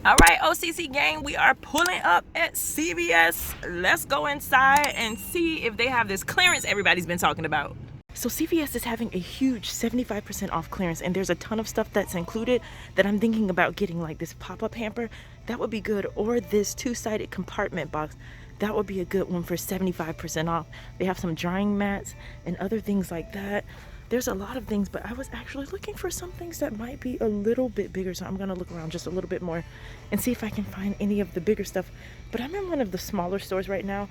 All right, OCC gang, we are pulling up at CVS. Let's go inside and see if they have this clearance everybody's been talking about. So CVS is having a huge 75% off clearance, and there's a ton of stuff that's included that I'm thinking about getting, like this pop-up hamper. That would be good, or this two-sided compartment box. That would be a good one for 75% off. They have some drying mats and other things like that. There's a lot of things, but I was actually looking for some things that might be a little bit bigger, so I'm gonna look around just a little bit more and see if I can find any of the bigger stuff. But I'm in one of the smaller stores right now,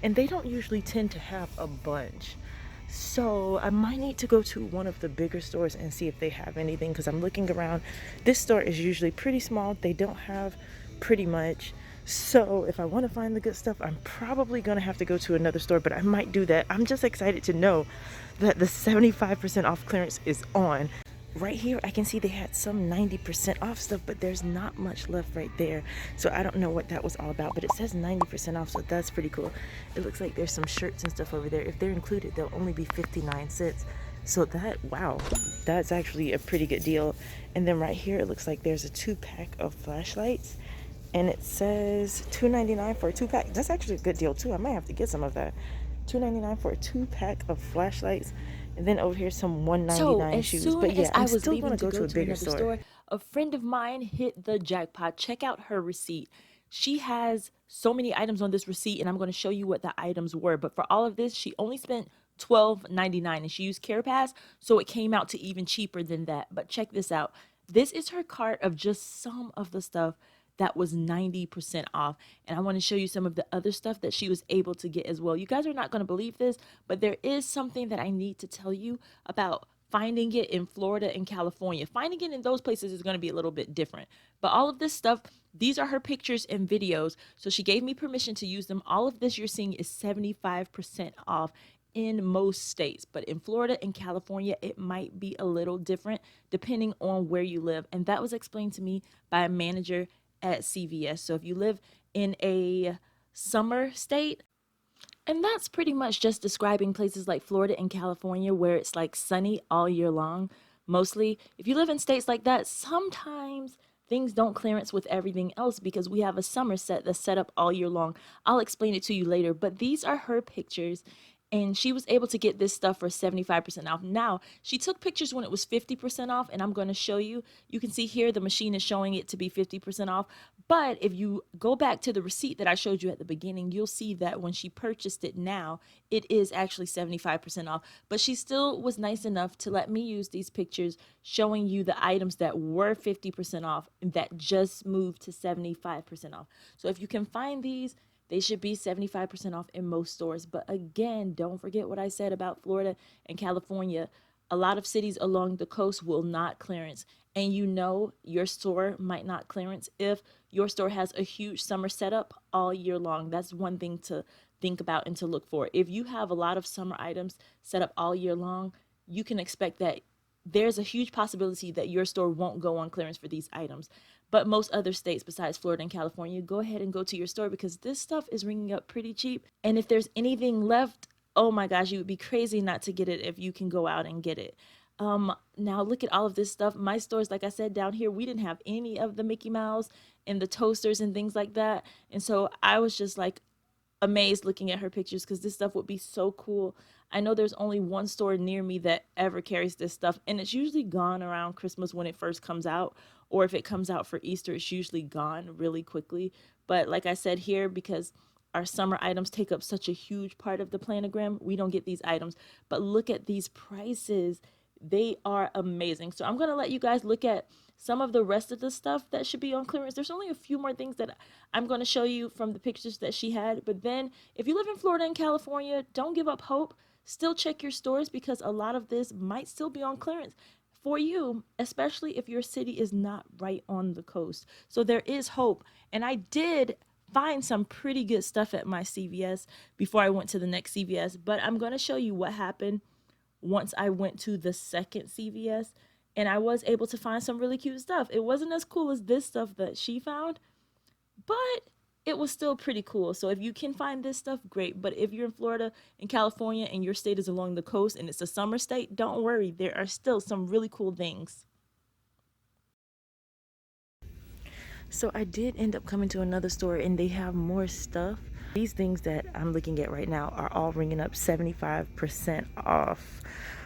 and they don't usually tend to have a bunch. So I might need to go to one of the bigger stores and see if they have anything, because I'm looking around. This store is usually pretty small. They don't have pretty much. So if I want to find the good stuff, I'm probably going to have to go to another store, but I might do that. I'm just excited to know that the 75% off clearance is on. Right here, I can see they had some 90% off stuff, but there's not much left right there. So I don't know what that was all about, but it says 90% off, so that's pretty cool. It looks like there's some shirts and stuff over there. If they're included, they'll only be 59 cents. So that, wow, that's actually a pretty good deal. And then right here, it looks like there's a 2-pack of flashlights, and it says $2.99 for a 2-pack. That's actually a good deal too. I might have to get some of that. $2.99 for a 2-pack of flashlights. And then over here, some $1.99 shoes. But yeah, I'm still going to go to a bigger store. A friend of mine hit the jackpot. Check out her receipt. She has so many items on this receipt, and I'm going to show you what the items were. But for all of this, she only spent $12.99, and she used CarePass, so it came out to even cheaper than that. But check this out. This is her cart of just some of the stuff that was 90% off. And I want to show you some of the other stuff that she was able to get as well. You guys are not going to believe this, but there is something that I need to tell you about finding it in Florida and California. Finding it in those places is going to be a little bit different. But all of this stuff, these are her pictures and videos. So she gave me permission to use them. All of this you're seeing is 75% off in most states, but in Florida and California, it might be a little different depending on where you live. And that was explained to me by a manager at CVS. So if you live in a summer state, and that's pretty much just describing places like Florida and California where it's like sunny all year long. Mostly, if you live in states like that, sometimes things don't clearance with everything else because we have a summer set that's set up all year long. I'll explain it to you later, but these are her pictures, and she was able to get this stuff for 75% off. Now, she took pictures when it was 50% off, and I'm going to show you. You can see here the machine is showing it to be 50% off. But if you go back to the receipt that I showed you at the beginning, you'll see that when she purchased it now, it is actually 75% off. But she still was nice enough to let me use these pictures showing you the items that were 50% off and that just moved to 75% off. So if you can find these, they should be 75% off in most stores. But again, don't forget what I said about Florida and California. A lot of cities along the coast will not clearance. And you know your store might not clearance if your store has a huge summer setup all year long. That's one thing to think about and to look for. If you have a lot of summer items set up all year long, you can expect that there's a huge possibility that your store won't go on clearance for these items. But most other states besides Florida and California, go ahead and go to your store because this stuff is ringing up pretty cheap. And if there's anything left, oh my gosh, you would be crazy not to get it if you can go out and get it. Now look at all of this stuff. My stores, like I said, down here, we didn't have any of the Mickey Mouse and the toasters and things like that. And so I was just like amazed looking at her pictures because this stuff would be so cool. I know there's only one store near me that ever carries this stuff, and it's usually gone around Christmas when it first comes out, or if it comes out for Easter, it's usually gone really quickly. But like I said here, because our summer items take up such a huge part of the planogram, we don't get these items. But look at these prices. They are amazing. So I'm going to let you guys look at some of the rest of the stuff that should be on clearance. There's only a few more things that I'm going to show you from the pictures that she had. But then if you live in Florida and California, don't give up hope. Still check your stores because a lot of this might still be on clearance for you, especially if your city is not right on the coast. So there is hope. And I did find some pretty good stuff at my CVS before I went to the next CVS. But I'm going to show you what happened once I went to the second CVS, and I was able to find some really cute stuff. It wasn't as cool as this stuff that she found, but it was still pretty cool. So if you can find this stuff, great. But if you're in Florida and California and your state is along the coast and it's a summer state, don't worry. There are still some really cool things. So I did end up coming to another store and they have more stuff. These things that I'm looking at right now are all ringing up 75% off.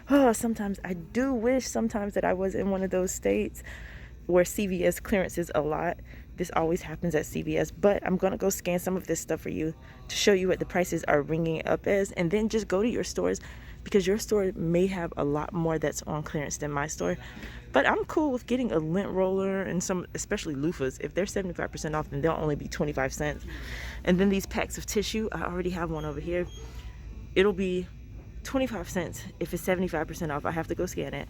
Oh, sometimes I do wish sometimes that I was in one of those states where CVS clearances a lot. This always happens at CVS, but I'm gonna go scan some of this stuff for you to show you what the prices are ringing up as, and then just go to your stores because your store may have a lot more that's on clearance than my store. But I'm cool with getting a lint roller and some, especially loofahs. If they're 75% off, then they'll only be 25 cents. And then these packs of tissue, I already have one over here. It'll be 25 cents if it's 75% off. I have to go scan it.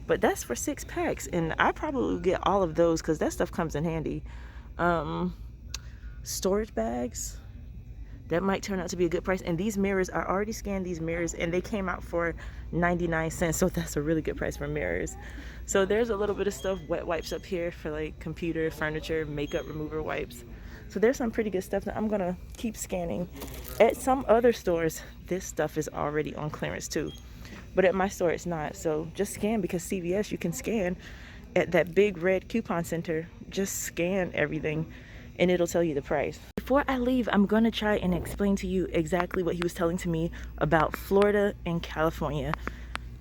But that's for 6 packs, and I probably will get all of those because that stuff comes in handy. Storage bags, that might turn out to be a good price. And these mirrors, I already scanned these mirrors and they came out for 99 cents, so that's a really good price for mirrors. So there's a little bit of stuff, wet wipes up here for like computer, furniture, makeup remover wipes. So there's some pretty good stuff that I'm gonna keep scanning. At some other stores, this stuff is already on clearance too, but at my store it's not. So just scan, because CVS you can scan at that big red coupon center. Just scan everything and it'll tell you the price. Before I leave, I'm gonna try and explain to you exactly what he was telling to me about Florida and California.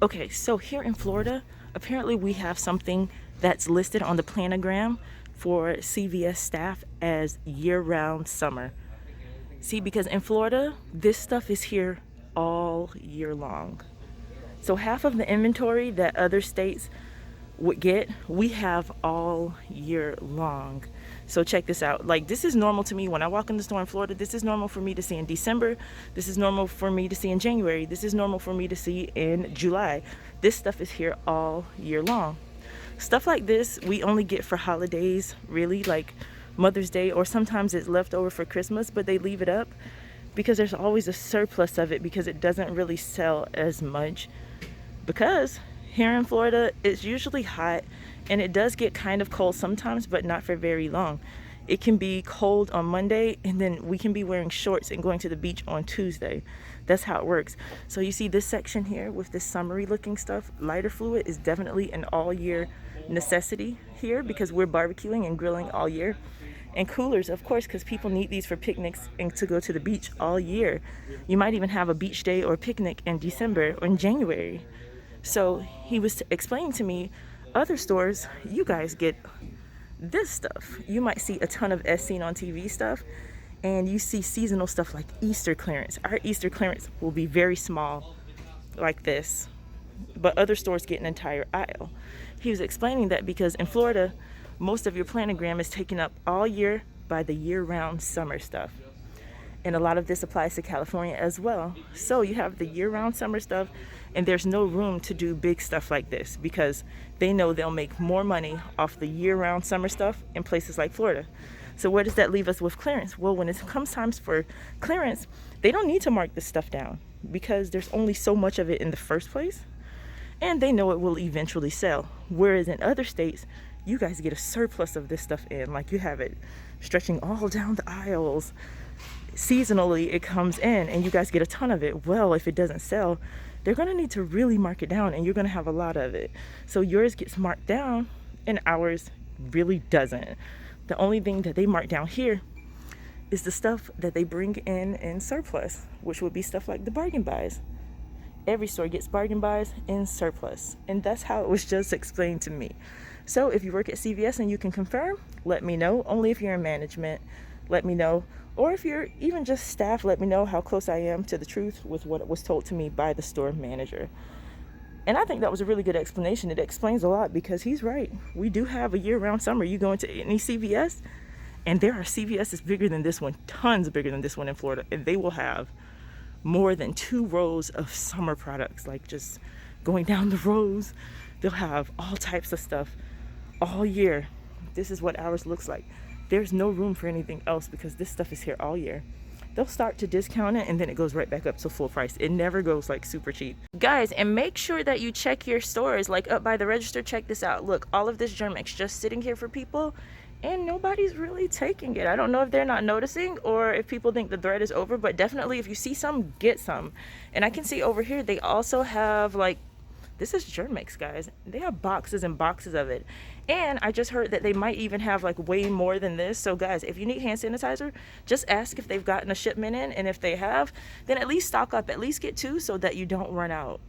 Okay, so here in Florida, apparently we have something that's listed on the planogram for CVS staff as year-round summer. See, because in Florida, this stuff is here all year long. So half of the inventory that other states would get, we have all year long. So check this out. Like, this is normal to me when I walk in the store in Florida. This is normal for me to see in December. This is normal for me to see in January. This is normal for me to see in July. This stuff is here all year long. Stuff like this we only get for holidays, really, like Mother's Day, or sometimes it's left over for Christmas, but they leave it up because there's always a surplus of it because it doesn't really sell as much. Because here in Florida, it's usually hot and it does get kind of cold sometimes, but not for very long. It can be cold on Monday and then we can be wearing shorts and going to the beach on Tuesday. That's how it works. So you see this section here with this summery looking stuff, lighter fluid is definitely an all year necessity here because we're barbecuing and grilling all year. And coolers, of course, because people need these for picnics and to go to the beach all year. You might even have a beach day or picnic in December or in January. So he was explaining to me, other stores, you guys get this stuff. You might see a ton of as seen on TV stuff, and you see seasonal stuff like Easter clearance. Our Easter clearance will be very small, like this, but other stores get an entire aisle. He was explaining that because in Florida, most of your planogram is taken up all year by the year-round summer stuff. And a lot of this applies to California as well. So you have the year-round summer stuff, and there's no room to do big stuff like this because they know they'll make more money off the year-round summer stuff in places like Florida. So where does that leave us with clearance? Well, when it comes times for clearance, they don't need to mark this stuff down because there's only so much of it in the first place, and they know it will eventually sell. Whereas in other states, you guys get a surplus of this stuff in, like you have it stretching all down the aisles. Seasonally it comes in and you guys get a ton of it. Well, if it doesn't sell, they're going to need to really mark it down and you're going to have a lot of it. So yours gets marked down and ours really doesn't. The only thing that they mark down here is the stuff that they bring in surplus, which would be stuff like the bargain buys. Every store gets bargain buys in surplus, and that's how it was just explained to me. So if you work at CVS and you can confirm, let me know. Only if you're in management, let me know. Or if you're even just staff, let me know how close I am to the truth with what was told to me by the store manager. And I think that was a really good explanation. It explains a lot because he's right. We do have a year-round summer. You go into any CVS, and there are CVSs bigger than this one, tons bigger than this one in Florida, and they will have more than 2 rows of summer products, like just going down the rows. They'll have all types of stuff all year. This is what ours looks like. There's no room for anything else because this stuff is here all year. They'll start to discount it and then it goes right back up to full price. It never goes like super cheap. Guys, and make sure that you check your stores, like up by the register. Check this out. Look, all of this Germ-X just sitting here for people and nobody's really taking it. I don't know if they're not noticing or if people think the thread is over, but definitely if you see some, get some. And I can see over here they also have like This is Germix, guys. They have boxes and boxes of it. And I just heard that they might even have like way more than this. So guys, if you need hand sanitizer, just ask if they've gotten a shipment in, and if they have, then at least stock up, at least get 2 so that you don't run out.